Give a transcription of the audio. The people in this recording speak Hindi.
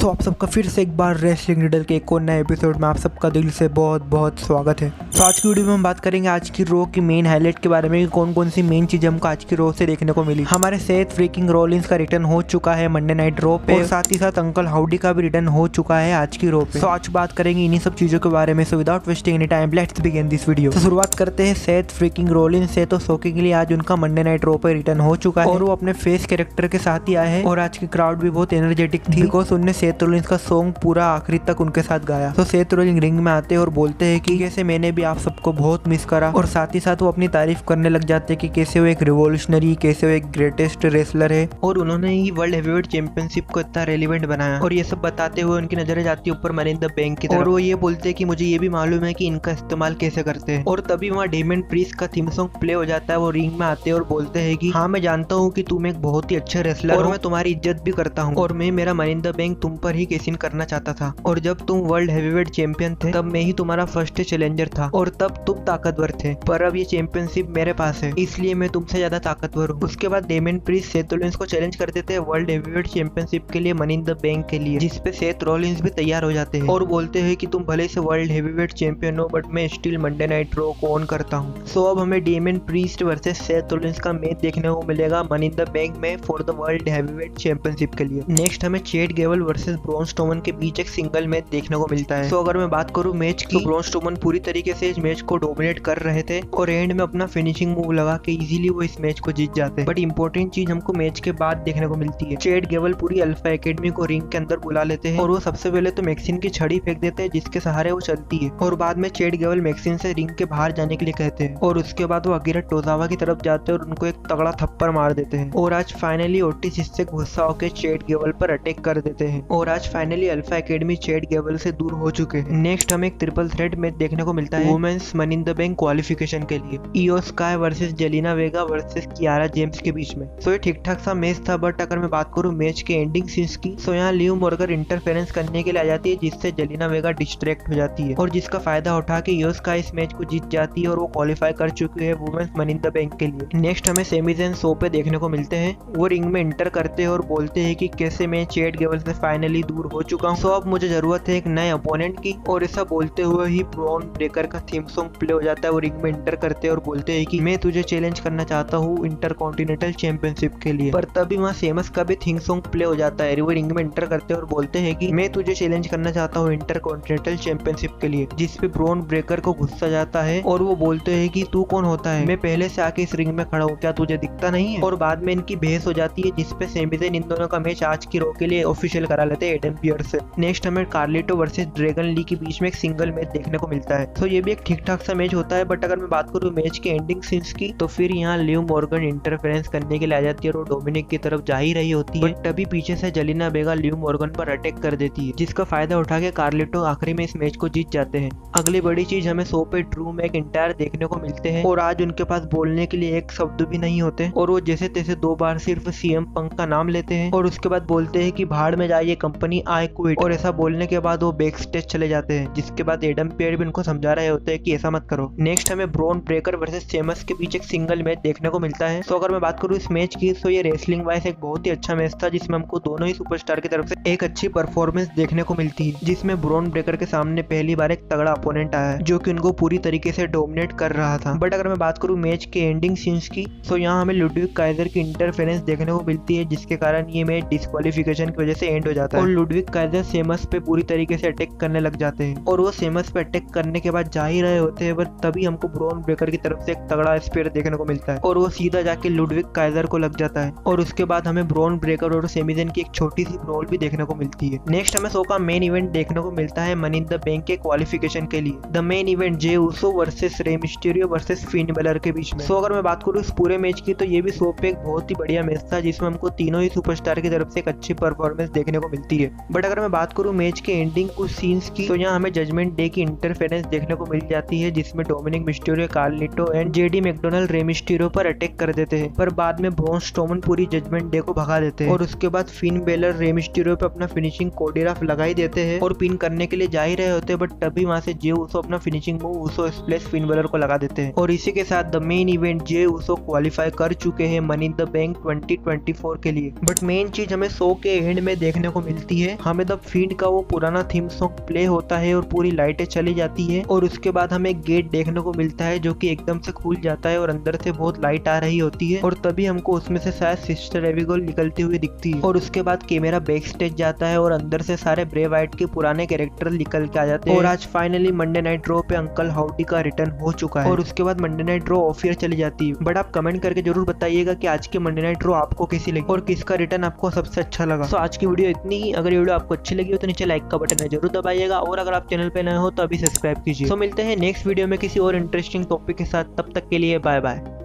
सो आप सबका फिर से एक बार रेसलिंग रिडल के एक और नए एपिसोड में आप सबका दिल से बहुत बहुत स्वागत है। तो आज की वीडियो में हम बात करेंगे आज की रो की मेन हाईलाइट के बारे में कि कौन कौन सी मेन चीजें हमको आज की रो से देखने को मिली। हमारे सेथ फ्रीकिंग रॉलिंस का रिटर्न हो चुका है मंडे नाइट रो पे और साथ ही साथ अंकल हाउडी का भी रिटर्न हो चुका है आज की रो पे। तो आज बात करेंगे इन्हीं सब चीजों के बारे में। So without wasting any time let's begin this video. तो शुरुआत करते हैं सेथ फ्रीकिंग रॉलिंस से। तो शॉकिंगली आज उनका मंडे नाइट रो पे रिटर्न हो चुका है और वो अपने फेस कैरेक्टर के साथ ही आए हैं और आज की क्राउड भी बहुत एनर्जेटिक थी बिकॉज उनने सेथ रॉलिंस का सॉन्ग पूरा आखिरी तक उनके साथ गाया। तो सेथ रॉलिंस रिंग में आते हैं और बोलते हैं कि कैसे मैंने भी आप सबको बहुत मिस करा और साथ ही साथ वो अपनी तारीफ करने लग जाते हैं कि कैसे वो एक रिवोल्यूशनरी, कैसे वो एक ग्रेटेस्ट रेसलर है और उन्होंने ही वर्ल्ड हेवीवेट चैंपियनशिप को इतना रेलिवेंट बनाया। और ये सब बताते हुए उनकी नजरें जाती है ऊपर मनी इन द बैंक की तरफ और वो ये बोलते हैं कि मुझे ये भी मालूम है कि इनका इस्तेमाल कैसे करते हैं। और तभी वहाँ डेमन प्रीस्ट का थीम सॉन्ग प्ले हो जाता है। वो रिंग में आते हैं और बोलते हैं कि हाँ मैं जानता हूँ कि तुम एक बहुत ही अच्छे रेसलर और मैं तुम्हारी इज्जत भी करता हूँ और मैं मेरा मनी इन द बैंक तुम पर ही केसिन करना चाहता था और जब तुम वर्ल्ड हेवीवेट चैंपियन थे तब मैं ही तुम्हारा फर्स्ट चैलेंजर था और तब तुम ताकतवर थे, पर अब ये चैंपियनशिप मेरे पास है इसलिए मैं तुमसे ज्यादा ताकतवर हूँ। उसके बाद डेमन प्रीस्ट सेथ रॉलिंस को चैलेंज कर देते हैं वर्ल्ड हेवीवेट चैंपियनशिप के लिए मनी इन द बैंक के लिए, जिसपे सेथ रॉलिंस भी तैयार हो जाते हैं और बोलते हैं कि तुम भले से वर्ल्ड हेवीवेट चैंपियन हो बट मैं स्टिल मंडे नाइट रो को ऑन करता हूँ। सो अब हमें Damian Priest versus Seth Rollins का मैच देखने को मिलेगा मनी इन द बैंक में for the world heavyweight championship के लिए। नेक्स्ट हमें Chad Gable versus Braun Strowman के बीच एक सिंगल मैच देखने को मिलता है। तो अगर मैं बात करूं मैच की, तो ब्रॉन स्ट्रोमन पूरी तरीके से इस मैच को डोमिनेट कर रहे थे और एंड में अपना फिनिशिंग मूव लगा के इजीली वो इस मैच को जीत जाते हैं। बट इंपॉर्टेंट चीज हमको मैच के बाद देखने को मिलती है। चैट गेबल पूरी अल्फा एकेडमी को रिंग के अंदर बुला लेते हैं और वो सबसे पहले तो मैक्सिन की छड़ी फेंक देते हैं जिसके सहारे वो चलती है और बाद में चैट गेबल मैक्सिन से रिंग के बाहर जाने के लिए कहते हैं और उसके बाद वो अकीरा टोजावा की तरफ जाते हैं और उनको एक तगड़ा थप्पड़ मार देते हैं। और आज फाइनली ओटिस इससे गुस्सा होकर चैट गेबल पर अटैक कर देते हैं और आज finally alpha academy Chad Gable से दूर हो चुके हैं। नेक्स्ट हमें एक ट्रिपल थ्रेट मैच देखने को मिलता है women's Money in the Bank qualification के लिए, Iyo Sky versus Zelina Vega versus Kiara James के बीच में। सो ये ठीक ठाक सा मैच था बट अगर मैं बात करूं मैच के एंडिंग सीन्स की, सो यहाँ लिव मॉर्गन इंटरफेरेंस करने के लिए आ जाती है जिससे जेलिना वेगा डिस्ट्रैक्ट हो जाती है और जिसका फायदा उठा के इयो स्काई इस मैच को जीत जाती है और वो क्वालिफाई कर चुकी है women's Money in the Bank के लिए। नेक्स्ट हमें सेमी ज़ेन शो पे देखने को मिलते हैं। वो रिंग में इंटर करते हैं और बोलते हैं कि कैसे मैं चैट गेबल से फाइनली दूर हो चुका हूँ, सो अब मुझे जरूरत है एक नए अपोनेंट की। और ऐसा बोलते हुए ही ब्रॉन ब्रेकर का थीम सॉन्ग प्ले हो जाता है। वो रिंग में इंटर करते हैं और बोलते हैं कि मैं तुझे चैलेंज करना चाहता हूँ इंटरकॉन्टिनेंटल चैंपियनशिप के लिए। पर तभी वहाँ सेमस का भी थीम सॉन्ग प्ले हो जाता है। वो रिंग में इंटर करते हैं और बोलते हैं कि मैं तुझे चैलेंज करना चाहता हूँ इंटरकॉन्टिनेंटल चैंपियनशिप के लिए, जिसपे ब्रॉन ब्रेकर को गुस्सा जाता है और वो बोलते हैं कि तू कौन होता है, मैं पहले से आके इस रिंग में खड़ा हूँ, क्या तुझे दिखता नहीं है। और बाद में इनकी बहस हो जाती है जिसपे सेमी ज़ेन इन दोनों का मैच आज की रो के लिए ऑफिशियल करा लेते हैं एडम पियर्स से। नेक्स्ट हमें कार्लिटो वर्सेस ड्रैगन ली के बीच में एक सिंगल मैच देखने को मिलता है। तो ये भी एक ठीक ठाक सा मैच होता है बट अगर मैं बात करूँ मैच के एंडिंग सीन्स की, तो फिर यहाँ लिव मॉर्गन इंटरफेरेंस करने के लिए आ जाती है और वो डोमिनिक की तरफ जा ही रही होती है। तभी पीछे से जेलिना वेगा लिव मॉर्गन पर अटैक कर देती है जिसका फायदा उठा के कार्लिटो आखिरी में इस मैच को जीत जाते हैं। अगली बड़ी चीज हमें शो पे ड्रू में एक इंटायर देखने को मिलते हैं और आज उनके पास बोलने के लिए एक शब्द भी नहीं होते और वो जैसे तैसे 2 बार सिर्फ सीएम पंक का नाम लेते हैं और उसके बाद बोलते हैं कि भाड़ में जाइए कंपनी, आई क्विट। और ऐसा बोलने के बाद वो बैक स्टेज चले जाते हैं जिसके बाद एडम पेयर भी उनको समझा रहे होते हैं कि ऐसा मत करो। नेक्स्ट हमें ब्रॉन ब्रेकर वर्सेस सेमस के बीच एक सिंगल मैच देखने को मिलता है। तो अगर मैं बात करूँ इस मैच की, तो ये रेसलिंग वाइज एक बहुत ही अच्छा मैच था जिसमें हमको दोनों ही सुपरस्टार की तरफ से एक अच्छी परफॉर्मेंस देखने को मिलती है, जिसमें ब्रॉन ब्रेकर के सामने पहली बार एक तगड़ा अपोनेंट आया जो कि उनको पूरी तरीके से डोमिनेट कर रहा था। बट अगर मैं बात करूँ मैच के एंडिंग सीन्स की, तो यहाँ हमें लुडविग काइजर की इंटरफेरेंस देखने को मिलती है जिसके कारण ये मैच डिस्क्वालिफिकेशन की वजह से एंड हो जाता है और लुडविग काइजर सेमस पे पूरी तरीके से अटैक करने लग जाते हैं और वो सेमस पे अटैक करने के बाद जा ही रहे होते हैं, बट तभी हमको ब्रॉन ब्रेकर की तरफ से एक तगड़ा स्पीयर देखने को मिलता है और वो सीधा जाके लुडविग काइजर को लग जाता है और उसके बाद हमें ब्रॉन ब्रेकर और सेमी ज़ेन की एक छोटी सी ब्रॉल भी देखने को मिलती है। नेक्स्ट हमें शो का मेन इवेंट देखने को मिलता है मनी इन द बैंक के क्वालिफिकेशन के लिए। The main event J Uso versus Rey Mysterio versus fin baler के बीच में। सो अगर मैं बात करूँ इस पूरे मैच की, तो ये भी शो पे एक बहुत ही बढ़िया मैच था जिसमें हमको तीनों ही सुपरस्टार की तरफ से एक अच्छी परफॉर्मेंस देखने को मिलती है। बट अगर मैं बात करूँ मैच के एंडिंग कुछ सीन्स की, तो यहाँ हमें जजमेंट डे की इंटरफेरेंस देखने को मिल जाती है, जिसमें Dominik Mysterio, Carlito and JD McDonagh Rey Mysterio पर अटैक कर देते हैं, पर बाद में ब्रॉन स्ट्रोमन पूरी जजमेंट डे को भगा देते हैं। और उसके बाद फिन बेलर रे मिस्टीरियो पे अपना फिनिशिंग कोडिराफ लगा ही देते हैं और पिन करने के लिए जा ही रहे होते हैं, बट तभी वहां से जे उसो अपना फिनिशिंग मूव उसो स्प्लैश फिन बेलर को लगा देते हैं। और इसी के साथ the main event J Uso qualify कर चुके हैं मनी इन द बैंक 2024 के लिए। बट मेन चीज हमें शो के एंड में देखने को मिलती है, हमें द फीड का वो पुराना थीम सॉन्ग प्ले होता है और पूरी लाइटें चली जाती है और उसके बाद हमें एक गेट देखने को मिलता है जो कि एकदम से खुल जाता है और अंदर से बहुत लाइट आ रही होती है और तभी हमको उसमें से शायद सिस्टर एबिगेल निकलती हुई दिखती है। और उसके बाद कैमरा बैक स्टेज जाता है और अंदर से सारे ब्रे वाइट के पुराने कैरेक्टर निकल के आ जाते हैं। और आज फाइनली मंडे नाइट रो पे अंकल हाउडी का रिटर्न हो चुका है और उसके बाद Monday night Raw off air चली जाती है। बट आप कमेंट करके जरूर बताइएगा कि आज के मंडे नाइट रो आपको कैसी लगी और किसका रिटर्न आपको सबसे अच्छा लगा। तो आज की वीडियो इतनी ही। अगर ये वीडियो आपको अच्छी लगी हो तो नीचे लाइक का बटन है जरूर दबाइएगा और अगर आप चैनल पे नए हो तो अभी सब्सक्राइब कीजिए। तो मिलते हैं नेक्स्ट वीडियो में किसी और इंटरेस्टिंग टॉपिक के साथ, तब तक के लिए बाय बाय।